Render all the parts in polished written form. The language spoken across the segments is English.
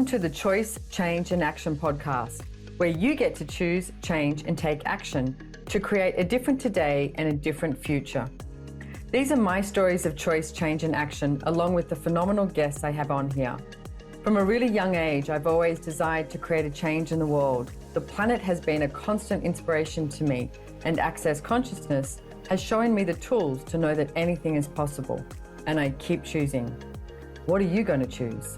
to the Choice, Change and Action podcast, where you get to choose, change and take action to create a different today and a different future. These are my stories of choice, change and action, along with the phenomenal guests I have on here. From a really young age, I've always desired to create a change in the world. The planet has been a constant inspiration to me, and Access Consciousness has shown me the tools to know that anything is possible. And I keep choosing. What are you going to choose?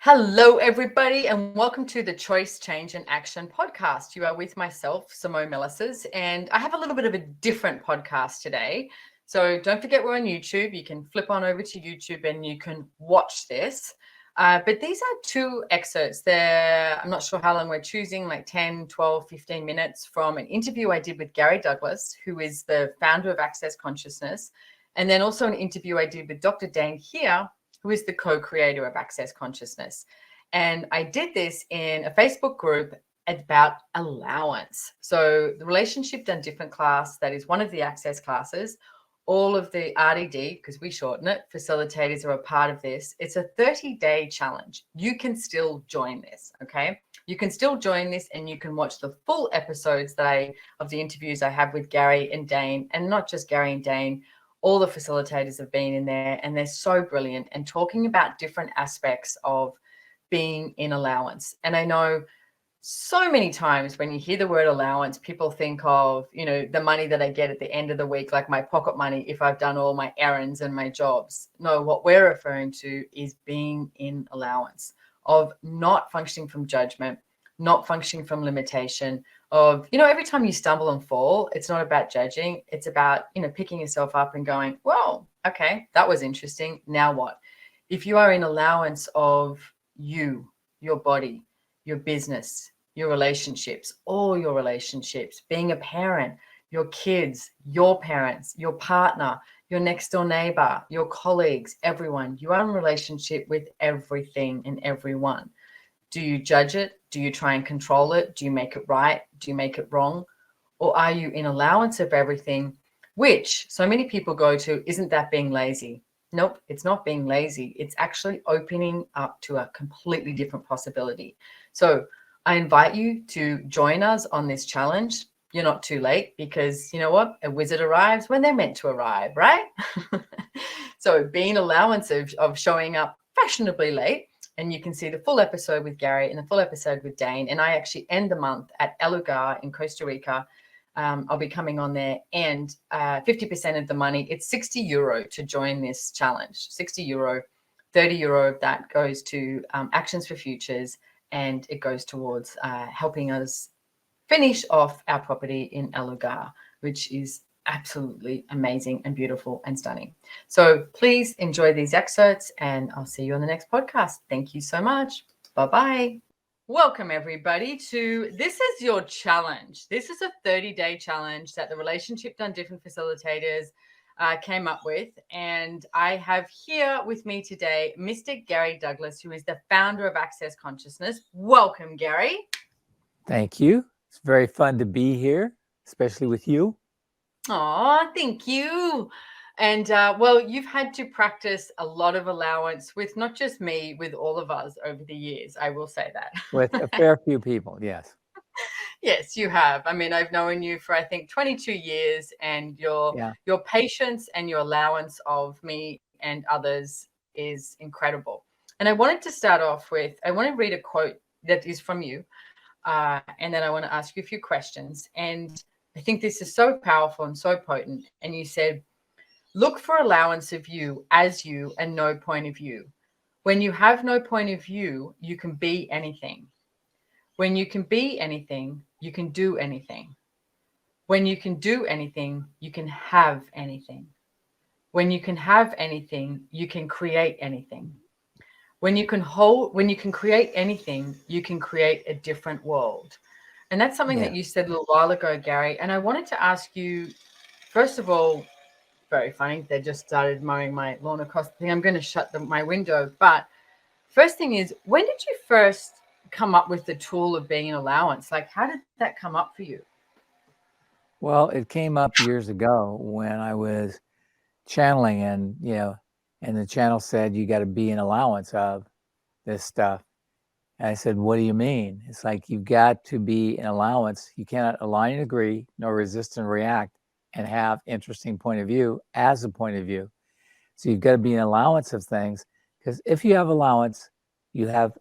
Hello, everybody, and welcome to the Choice, Change and Action podcast. You are with myself, Simone Milasas, and I have a little bit of a different podcast today. So don't forget we're on YouTube. You can flip on over to YouTube and you can watch this. But these are two excerpts. I'm not sure how long we're choosing, like 10, 12, 15 minutes from an interview I did with Gary Douglas, who is the founder of Access Consciousness, and then also an interview I did with Dr. Dain Heer, who is the co-creator of Access Consciousness. And I did this in a Facebook group about allowance. So the Relationship Done Different class, that is one of the Access classes. All of the RDD, because we shorten it, facilitators are a part of this. It's a 30-day challenge. You can still join this, okay? You can still join this and you can watch the full episodes of the interviews I have with Gary and Dain, and not just Gary and Dain. All the facilitators have been in there and they're so brilliant and talking about different aspects of being in allowance. And I know so many times when you hear the word allowance, people think of, the money that I get at the end of the week, like my pocket money, if I've done all my errands and my jobs. No, what we're referring to is being in allowance, of not functioning from judgment, not functioning from limitation, of, every time you stumble and fall, it's not about judging. It's about, picking yourself up and going, well, okay, that was interesting. Now what? If you are in allowance of you, your body, your business, your relationships, all your relationships, being a parent, your kids, your parents, your partner, your next door neighbor, your colleagues, everyone, you are in relationship with everything and everyone. Do you judge it? Do you try and control it? Do you make it right? Do you make it wrong? Or are you in allowance of everything, which so many people go to, isn't that being lazy? Nope, it's not being lazy. It's actually opening up to a completely different possibility. So I invite you to join us on this challenge. You're not too late, because you know what? A wizard arrives when they're meant to arrive, right? So be in allowance of showing up fashionably late. And you can see the full episode with Gary and the full episode with Dain. And I actually end the month at Allowance in Costa Rica. I'll be coming on there, and 50% of the money, it's €60 to join this challenge. €60, €30 of that goes to Actions for Futures, and it goes towards helping us finish off our property in Allowance, which is absolutely amazing and beautiful and stunning. So please enjoy these excerpts, and I'll see you on the next podcast. Thank you so much. Bye-bye. Welcome, everybody, to This Is Your Challenge. This is a 30-day challenge that the Relationship Done Different facilitators came up with. And I have here with me today Mr. Gary Douglas, who is the founder of Access Consciousness. Welcome, Gary. Thank you. It's very fun to be here, especially with you. Oh, thank you. And well, you've had to practice a lot of allowance with not just me, with all of us over the years. I will say that. With a fair few people, yes. Yes, you have. I mean, I've known you for, I think, 22 years, and your patience and your allowance of me and others is incredible. And I wanted to start off with, I want to read a quote that is from you, and then I want to ask you a few questions. And I think this is so powerful and so potent. And you said, look for allowance of you as you and no point of view. When you have no point of view, you can be anything. When you can be anything, you can do anything. When you can do anything, you can have anything. When you can have anything, you can create anything. When you can create anything, you can create a different world. And that's something that you said a little while ago, Gary. And I wanted to ask you, first of all, very funny, they just started mowing my lawn across the thing. I'm going to shut my window. But first thing is, when did you first come up with the tool of being an allowance? Like, how did that come up for you? Well, it came up years ago when I was channeling, and and the channel said you got to be an allowance of this stuff. And I said, what do you mean? It's like you've got to be an allowance. You cannot align and agree, nor resist and react, and have interesting point of view as a point of view. So you've got to be an allowance of things, because if you have allowance, you have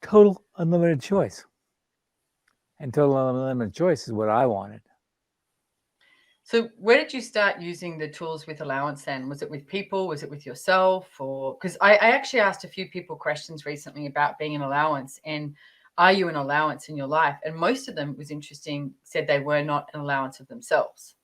total unlimited choice. And total unlimited choice is what I wanted. So where did you start using the tools with allowance then? Was it with people? Was it with yourself? Or because I actually asked a few people questions recently about being an allowance and are you an allowance in your life? And most of them, it was interesting, said they were not an allowance of themselves.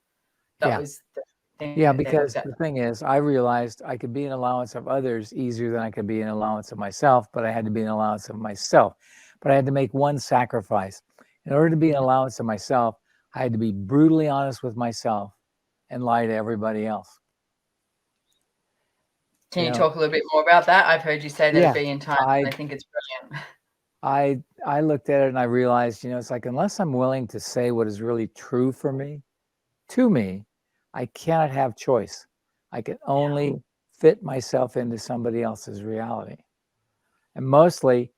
That was the thing Yeah, that they looked because at. the thing is, I realized I could be an allowance of others easier than I could be an allowance of myself, but I had to be an allowance of myself. But I had to make one sacrifice. In order to be an allowance of myself, I had to be brutally honest with myself and lie to everybody else. Can you talk a little bit more about that? I've heard you say that a Yeah, billion times, and I think it's brilliant. I looked at it and I realized, it's like, unless I'm willing to say what is really true for me, to me, I cannot have choice. I can only fit myself into somebody else's reality. And mostly,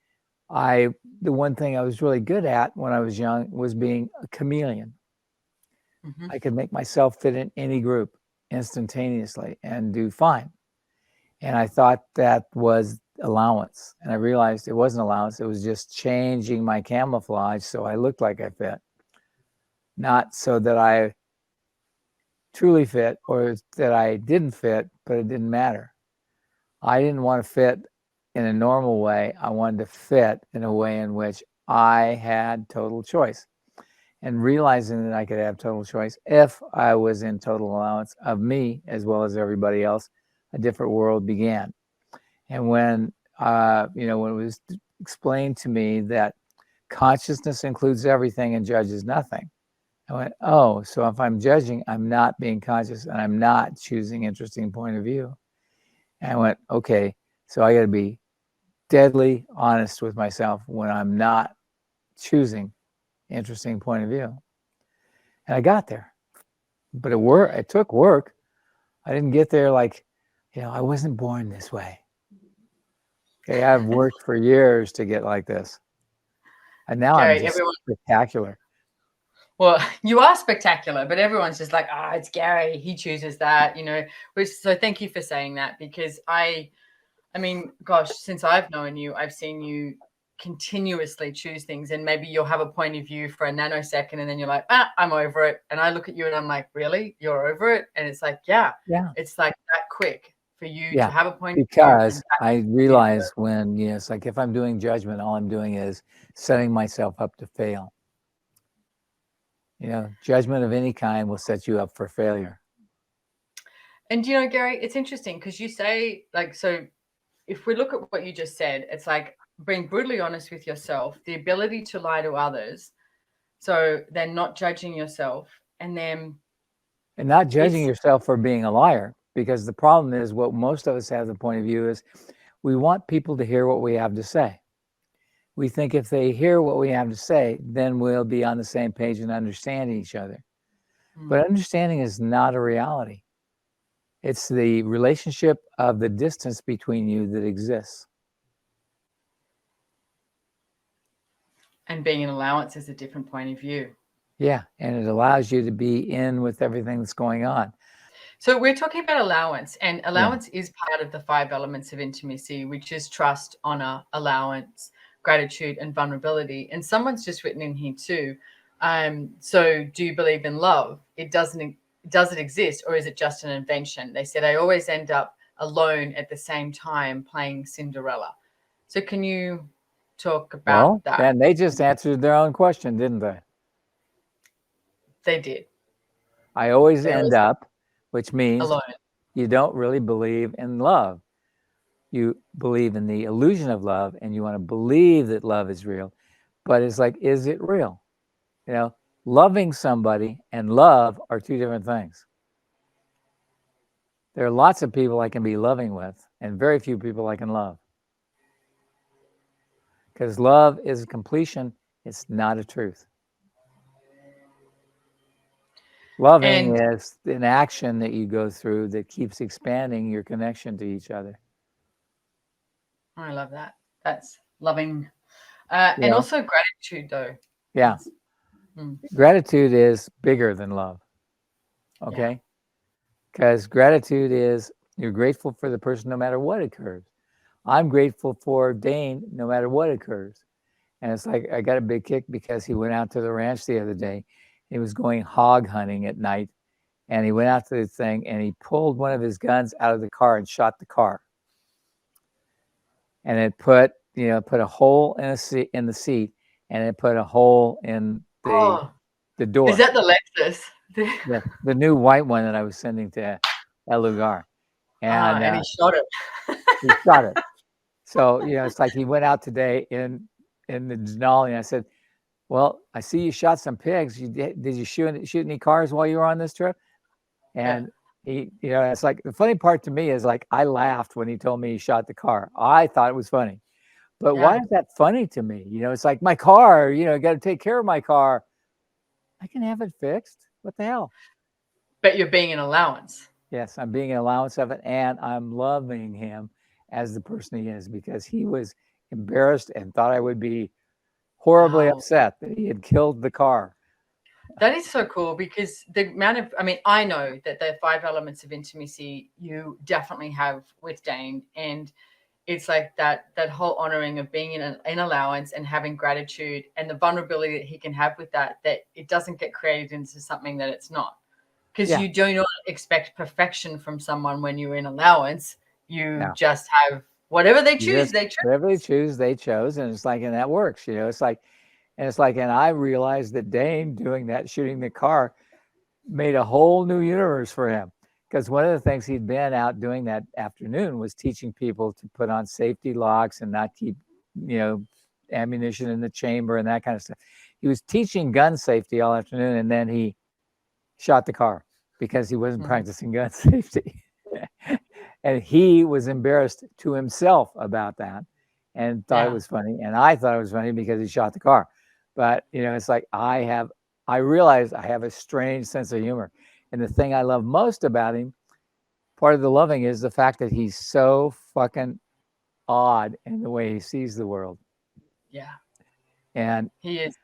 the one thing I was really good at when I was young was being a chameleon. Mm-hmm. I could make myself fit in any group instantaneously and do fine. And I thought that was allowance. And I realized it wasn't allowance. It was just changing my camouflage so I looked like I fit. Not so that I truly fit or that I didn't fit, but it didn't matter. I didn't want to fit in a normal way. I wanted to fit in a way in which I had total choice. And realizing that I could have total choice if I was in total allowance of me as well as everybody else, a different world began. And when when it was explained to me that consciousness includes everything and judges nothing, I went, oh, so if I'm judging, I'm not being conscious and I'm not choosing interesting point of view. And I went, okay, so I got to be deadly honest with myself when I'm not choosing interesting point of view. And I got there, but it took work. I didn't get there like, I wasn't born this way. Okay, I've worked for years to get like this. And now Gary, I'm just spectacular. Well, you are spectacular, but everyone's just like, it's Gary. He chooses that, so thank you for saying that, because I mean, gosh, since I've known you, I've seen you continuously choose things, and maybe you'll have a point of view for a nanosecond and then you're like, I'm over it. And I look at you and I'm like, really? You're over it? And it's like, yeah, it's like that quick for you to have a point of view. Because I realize when, it's like if I'm doing judgment, all I'm doing is setting myself up to fail. Judgment of any kind will set you up for failure. And Gary, it's interesting because you say, like, so if we look at what you just said, it's like being brutally honest with yourself, the ability to lie to others, so then not judging yourself, and not judging yourself for being a liar. Because the problem is, what most of us have the point of view is, we want people to hear what we have to say. We think if they hear what we have to say, then we'll be on the same page and understand each other. But understanding is not a reality. It's the relationship of the distance between you that exists. And being an allowance is a different point of view. Yeah, and it allows you to be in with everything that's going on. So we're talking about allowance, and allowance is part of the 5 elements of intimacy, which is trust, honor, allowance, gratitude, and vulnerability. And someone's just written in here too. So do you believe in love? Does it exist, or is it just an invention? They said, I always end up alone at the same time playing Cinderella. So can you talk about that? Then they just answered their own question, didn't they? They did. I always end up, which means alone. You don't really believe in love. You believe in the illusion of love, and you want to believe that love is real. But it's like, is it real? Loving somebody and love are two different things. There are lots of people I can be loving with, and very few people I can love. Because love is completion, it's not a truth. Loving And is an action that you go through that keeps expanding your connection to each other. I love that. That's loving. You And know? also gratitude, though. Yeah. Gratitude is bigger than love. Okay. Because gratitude is you're grateful for the person no matter what occurs. I'm grateful for Dain no matter what occurs. And it's like I got a big kick because he went out to the ranch the other day. He was going hog hunting at night, and he went out to the thing and he pulled one of his guns out of the car and shot the car. And it put a hole in the seat, and it put a hole in the door. Is that the Lexus? The new white one that I was sending to El Lugar. And he shot it. He shot it. So, it's like he went out today in the Denali, and I said, well, I see you shot some pigs. Did you shoot any cars while you were on this trip? And he, it's like the funny part to me is like I laughed when he told me he shot the car. I thought it was funny. But why is that funny to me? It's like my car, I got to take care of my car. I can have it fixed. What the hell? But you're being an allowance. Yes, I'm being an allowance of it, and I'm loving him as the person he is, because he was embarrassed and thought I would be horribly upset that he had killed the car. That is so cool, because the amount of, I know that the 5 elements of intimacy you definitely have with Dain, and it's like that whole honoring of being in an allowance and having gratitude and the vulnerability that he can have with that it doesn't get created into something that it's not. Because you do not expect perfection from someone when you're in allowance. You just have whatever they choose, they chose. Whatever they choose, they chose. And it's like, and that works, it's like, and I realized that Dain doing that, shooting the car, made a whole new universe for him. Because one of the things he'd been out doing that afternoon was teaching people to put on safety locks and not keep, ammunition in the chamber and that kind of stuff. He was teaching gun safety all afternoon, and then he shot the car because he wasn't practicing gun safety. And he was embarrassed to himself about that and thought it was funny. And I thought it was funny because he shot the car. But, it's like I realized I have a strange sense of humor. And the thing I love most about him, part of the loving, is the fact that he's so fucking odd in the way he sees the world. Yeah. And he is.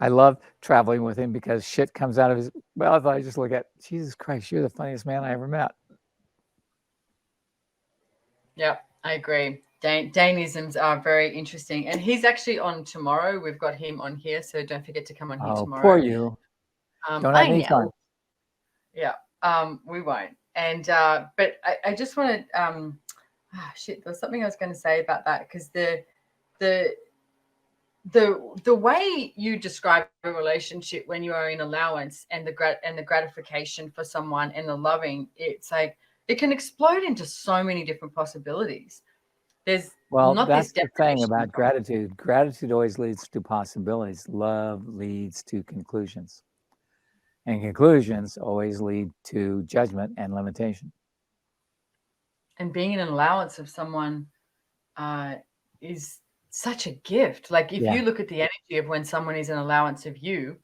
I love traveling with him because shit comes out of his mouth. I just look at, Jesus Christ, you're the funniest man I ever met. Yeah, I agree. Dainisms are very interesting. And he's actually on tomorrow. We've got him on here, so don't forget to come on here tomorrow. Poor you. Don't have any time. Yeah, we won't. And but I just want to there was something I was going to say about that, because the way you describe a relationship when you are in allowance and the gratification for someone and the loving, it's like it can explode into so many different possibilities. That's the thing about gratitude. Gratitude always leads to possibilities. Love leads to conclusions. And conclusions always lead to judgment and limitation. And being in an allowance of someone is such a gift. Like if you look at the energy of when someone is an allowance of you,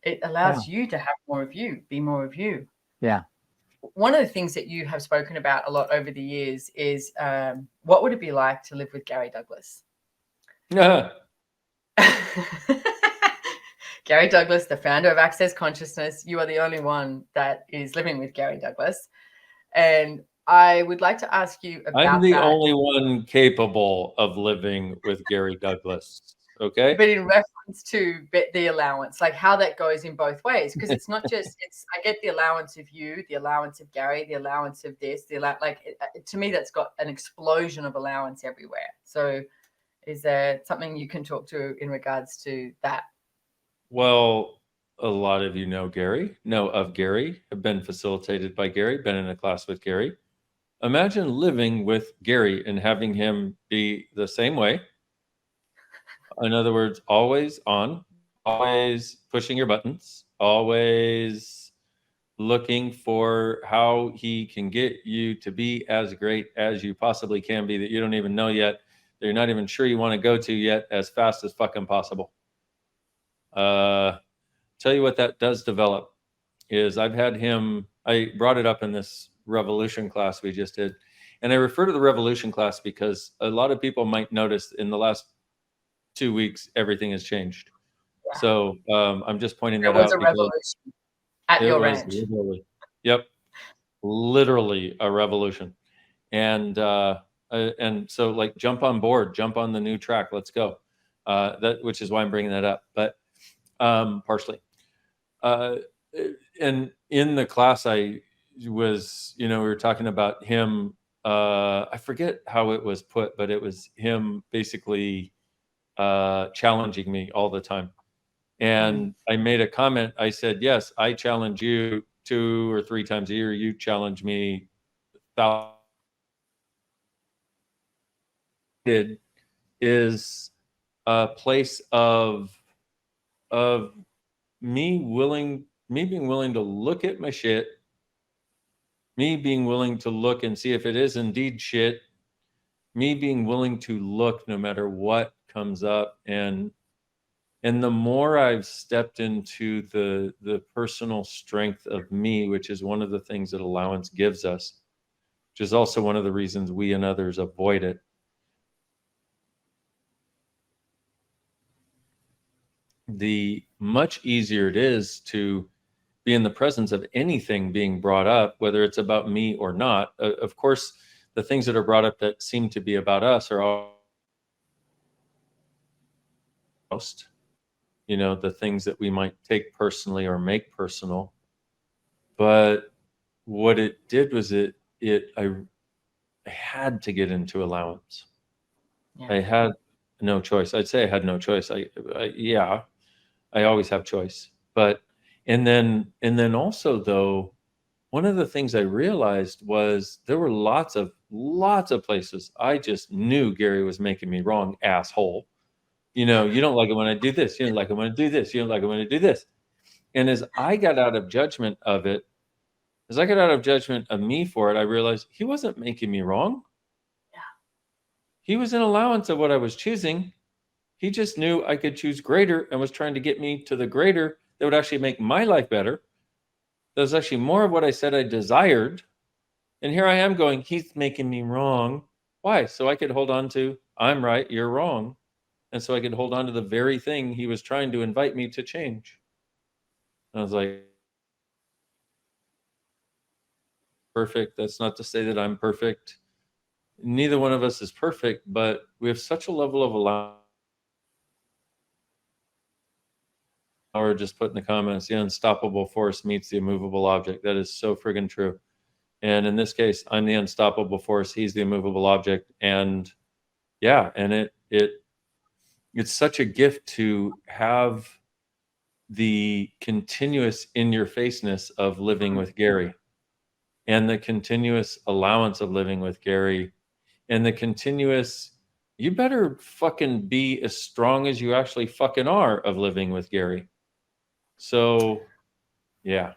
it allows you to have more of you, be more of you. Yeah. One of the things that you have spoken about a lot over the years is what would it be like to live with Gary Douglas? Gary Douglas, the founder of Access Consciousness. You are the only one that is living with Gary Douglas. And I would like to ask you about I'm the only one capable of living with Gary Douglas. Okay. But in reference to the allowance, like how that goes in both ways, because it's not just, I get the allowance of you, the allowance of Gary, the allowance of this, to me, that's got an explosion of allowance everywhere. So is there something you can talk to in regards to that? Well, a lot of you know of Gary, have been facilitated by Gary, been in a class with Gary. Imagine living with Gary and having him be the same way. In other words, always on, always pushing your buttons, always looking for how he can get you to be as great as you possibly can be, that you don't even know yet, that you're not even sure you want to go to yet, as fast as fucking possible. Tell you what that does develop. is I've had him, I brought it up in this revolution class we just did. And I refer to the revolution class because a lot of people might notice in the last 2 weeks, everything has changed. Yeah. So I'm just pointing There that was out a because revolution at it your was ranch. literally, yep, literally a revolution. And so like jump on board, jump on the new track, let's go. Which is why I'm bringing that up, but partially. And in the class, I was, we were talking about him. I forget how it was put, but it was him basically challenging me all the time. And I made a comment. I said, yes, I challenge you 2 or 3 times a year. You challenge me 1,000. Is a place of me being willing to look at my shit, me being willing to look and see if it is indeed shit, me being willing to look no matter what comes up. And the more I've stepped into the personal strength of me, which is one of the things that allowance gives us, which is also one of the reasons we and others avoid it. The much easier it is to be in the presence of anything being brought up, whether it's about me or not. Of course, the things that are brought up that seem to be about us are most, the things that we might take personally or make personal. But what it did was I had to get into allowance. Yeah. I had no choice. I'd say I had no choice. I always have choice. But and then also though, one of the things I realized was there were lots of places I just knew Gary was making me wrong, asshole. You don't like it when I do this. You don't like it when I do this. You don't like it when I do this. And as I got out of judgment of it, as I got out of judgment of me for it, I realized he wasn't making me wrong. Yeah. He was in allowance of what I was choosing. He just knew I could choose greater and was trying to get me to the greater that would actually make my life better. That was actually more of what I said I desired. And here I am going, he's making me wrong. Why? So I could hold on to, I'm right, you're wrong. And so I could hold on to the very thing he was trying to invite me to change. And I was like, perfect. That's not to say that I'm perfect. Neither one of us is perfect, but we have such a level of allowance. Or just put in the comments, the unstoppable force meets the immovable object. That is so friggin' true. And in this case, I'm the unstoppable force. He's the immovable object. And yeah, and it's such a gift to have the continuous in your faceness of living with Gary, and the continuous allowance of living with Gary, and the continuous, you better fucking be as strong as you actually fucking are of living with Gary. So, yeah.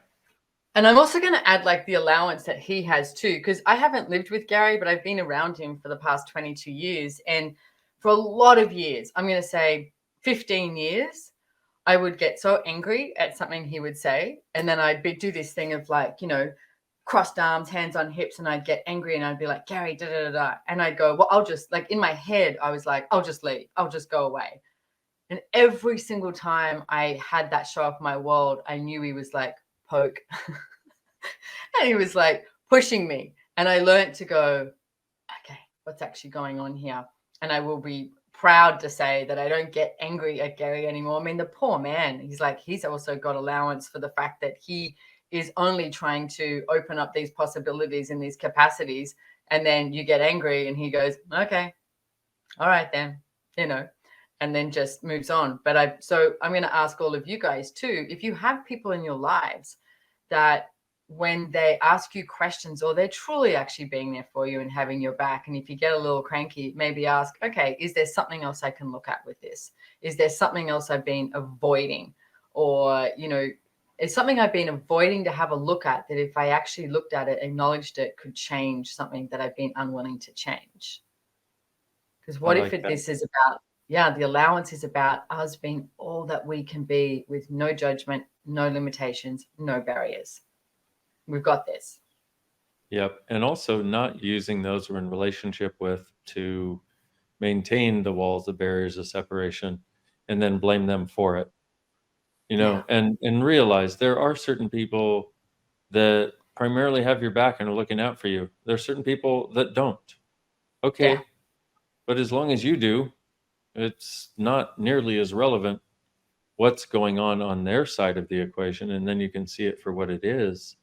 And I'm also going to add like the allowance that he has too, because I haven't lived with Gary, but I've been around him for the past 22 years. And for a lot of years, I'm going to say 15 years, I would get so angry at something he would say. And then I'd do this thing of like, crossed arms, hands on hips, and I'd get angry and I'd be like, Gary, da da da da. And I'd go, well, I'll just, like in my head, I was like, I'll just leave. I'll just go away. And every single time I had that show up my world, I knew he was like, poke. And he was like pushing me. And I learned to go, okay, what's actually going on here? And I will be proud to say that I don't get angry at Gary anymore. I mean, the poor man, he's also got allowance for the fact that he is only trying to open up these possibilities and these capacities. And then you get angry and he goes, okay, all right then, and then just moves on. But I'm going to ask all of you guys too, if you have people in your lives that when they ask you questions or they're truly actually being there for you and having your back, and if you get a little cranky, maybe ask, okay, is there something else I can look at with this? Is there something else I've been avoiding? Or, is something I've been avoiding to have a look at that if I actually looked at it, acknowledged it, could change something that I've been unwilling to change? Because what if this is about, the allowance is about us being all that we can be with no judgment, no limitations, no barriers. We've got this. Yep. And also not using those we're in relationship with to maintain the walls, the barriers of separation, and then blame them for it. And realize there are certain people that primarily have your back and are looking out for you. There are certain people that don't. Okay. Yeah. But as long as you do, it's not nearly as relevant what's going on their side of the equation. And then you can see it for what it is.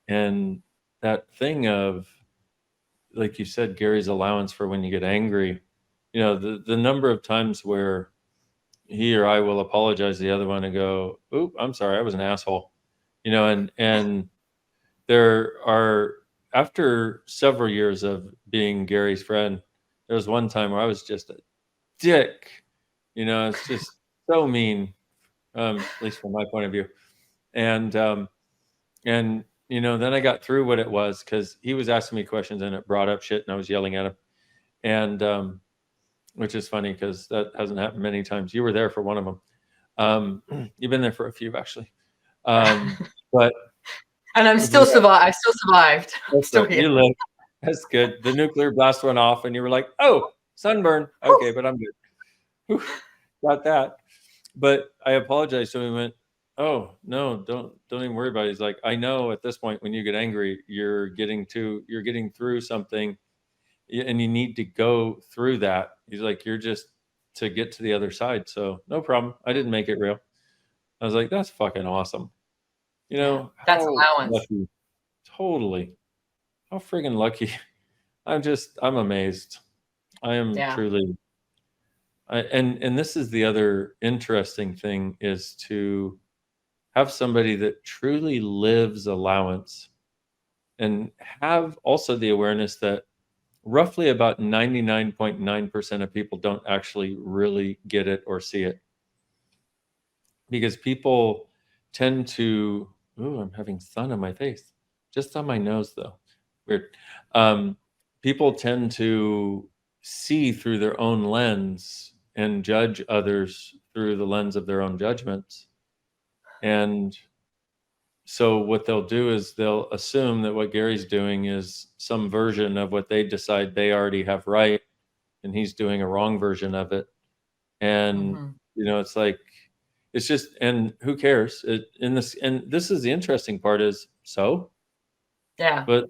And that thing of, like you said, Gary's allowance for when you get angry, the number of times where he or I will apologize to the other one and go, "Oop, I'm sorry, I was an asshole," and there are, after several years of being Gary's friend, there was one time where I was just a dick. It's just so mean, at least from my point of view. And then I got through what it was, because he was asking me questions and it brought up shit and I was yelling at him. And which is funny because that hasn't happened many times. You were there for one of them. You've been there for a few, actually. But And I'm still survived. I still survived. I'm still here. You live. That's good. The nuclear blast went off and you were like, "Oh, sunburn. Okay, but I'm good." Whew, got that. But I apologized to him and went, "Oh, no, don't even worry about it." He's like, "I know at this point when you get angry, you're getting through something and you need to go through that." He's like, "You're just to get to the other side. So no problem. I didn't make it real." I was like, "That's fucking awesome." That's allowance. Lucky. Totally. How friggin' lucky. I'm amazed. I am truly. And this is the other interesting thing, is to have somebody that truly lives allowance and have also the awareness that roughly about 99.9% of people don't actually really get it or see it. Because people tend to, I'm having sun on my face, just on my nose though. Weird. People tend to see through their own lens and judge others through the lens of their own judgments. And so what they'll do is they'll assume that what Gary's doing is some version of what they decide they already have right, and he's doing a wrong version of it. And it's like, it's just, and who cares? And this is the interesting part, is but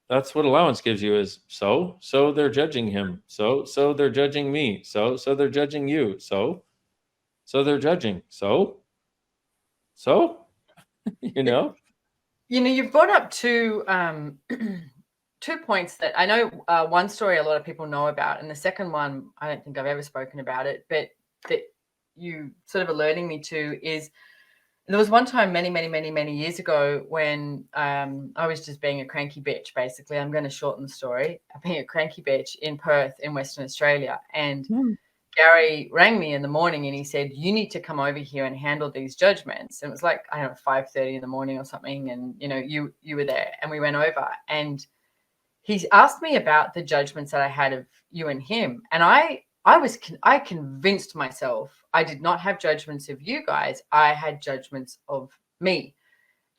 that's what allowance gives you, is so they're judging him, so they're judging me, so they're judging you, so they're judging, so you've brought up two points that I know. One story a lot of people know about, and the second one I don't think I've ever spoken about it, but that you sort of alerting me to is, there was one time many years ago when I was just being a cranky bitch, basically. I'm going to shorten the story. Being a cranky bitch in Perth in Western Australia. And Gary rang me in the morning and he said, "You need to come over here and handle these judgments." And it was like, I don't know, 5:30 in the morning or something. And, you were there and we went over. And he asked me about the judgments that I had of you and him. And I convinced myself I did not have judgments of you guys. I had judgments of me.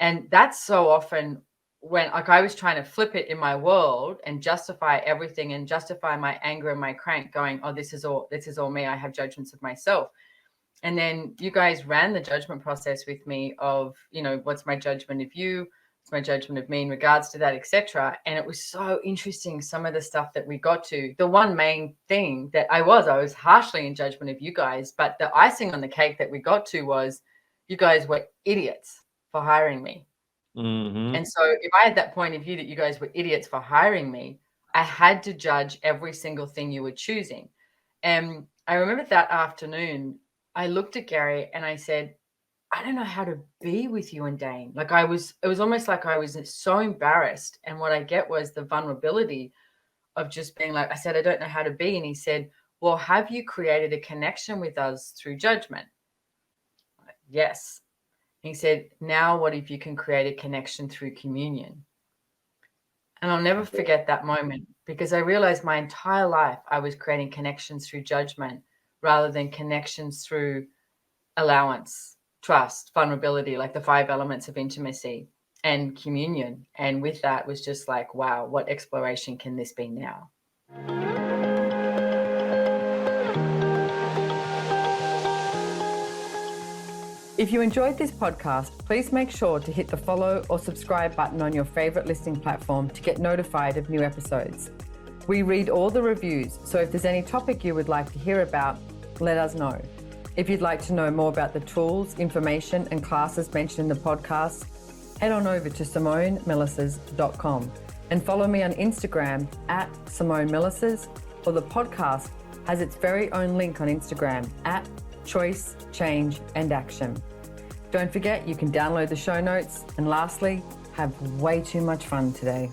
And that's so often when, like, I was trying to flip it in my world and justify everything and justify my anger and my crank, going, "Oh, this is all me. I have judgments of myself." And then you guys ran the judgment process with me of, what's my judgment of you? My judgment of me in regards to that, etc. And it was so interesting, some of the stuff that we got to. The one main thing that I was harshly in judgment of you guys, but the icing on the cake that we got to was, you guys were idiots for hiring me. And so if I had that point of view that you guys were idiots for hiring me, I had to judge every single thing you were choosing. And I remember that afternoon, I looked at Gary and I said, "I don't know how to be with you and Dain." Like, it was almost like I was so embarrassed. And what I get was the vulnerability of just being like, I said, "I don't know how to be." And he said, "Well, have you created a connection with us through judgment?" I'm like, "Yes." He said, "Now what if you can create a connection through communion?" And I'll never forget that moment, because I realized my entire life I was creating connections through judgment rather than connections through allowance, trust, vulnerability, like the 5 elements of intimacy, and communion. And with that was just like, wow, what exploration can this be now? If you enjoyed this podcast, please make sure to hit the follow or subscribe button on your favorite listening platform to get notified of new episodes. We read all the reviews, so if there's any topic you would like to hear about, let us know. If you'd like to know more about the tools, information, and classes mentioned in the podcast, head on over to SimoneMilasas.com and follow me on Instagram at Simone Milasas, or the podcast has its very own link on Instagram at Choice, Change, and Action. Don't forget, you can download the show notes. And lastly, have way too much fun today.